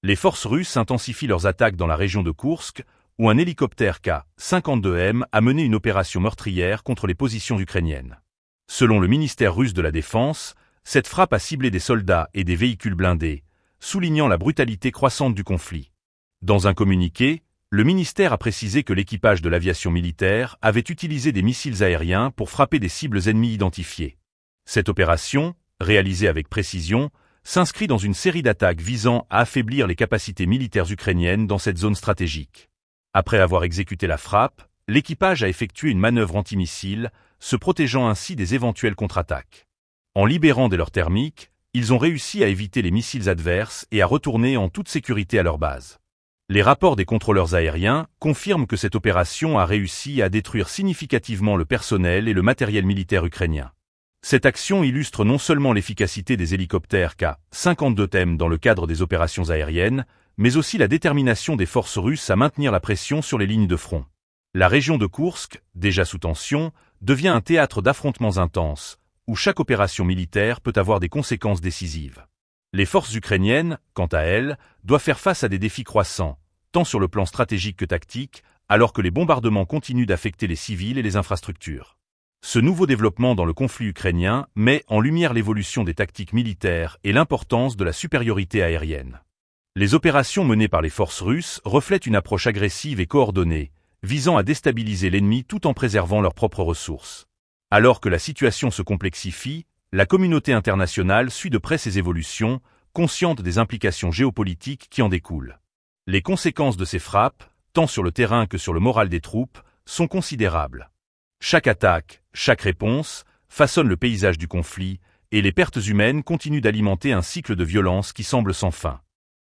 Les forces russes intensifient leurs attaques dans la région de Koursk, où un hélicoptère K-52M a mené une opération meurtrière contre les positions ukrainiennes. Selon le ministère russe de la Défense, cette frappe a ciblé des soldats et des véhicules blindés, soulignant la brutalité croissante du conflit. Dans un communiqué, le ministère a précisé que l'équipage de l'aviation militaire avait utilisé des missiles aériens pour frapper des cibles ennemies identifiées. Cette opération, réalisée avec précision, s'inscrit dans une série d'attaques visant à affaiblir les capacités militaires ukrainiennes dans cette zone stratégique. Après avoir exécuté la frappe, l'équipage a effectué une manœuvre antimissile, se protégeant ainsi des éventuelles contre-attaques. En libérant des leurres thermiques, ils ont réussi à éviter les missiles adverses et à retourner en toute sécurité à leur base. Les rapports des contrôleurs aériens confirment que cette opération a réussi à détruire significativement le personnel et le matériel militaire ukrainien. Cette action illustre non seulement l'efficacité des hélicoptères K-52M dans le cadre des opérations aériennes, mais aussi la détermination des forces russes à maintenir la pression sur les lignes de front. La région de Koursk, déjà sous tension, devient un théâtre d'affrontements intenses, où chaque opération militaire peut avoir des conséquences décisives. Les forces ukrainiennes, quant à elles, doivent faire face à des défis croissants, tant sur le plan stratégique que tactique, alors que les bombardements continuent d'affecter les civils et les infrastructures. Ce nouveau développement dans le conflit ukrainien met en lumière l'évolution des tactiques militaires et l'importance de la supériorité aérienne. Les opérations menées par les forces russes reflètent une approche agressive et coordonnée, visant à déstabiliser l'ennemi tout en préservant leurs propres ressources. Alors que la situation se complexifie, la communauté internationale suit de près ces évolutions, consciente des implications géopolitiques qui en découlent. Les conséquences de ces frappes, tant sur le terrain que sur le moral des troupes, sont considérables. Chaque attaque, chaque réponse, façonne le paysage du conflit, et les pertes humaines continuent d'alimenter un cycle de violence qui semble sans fin.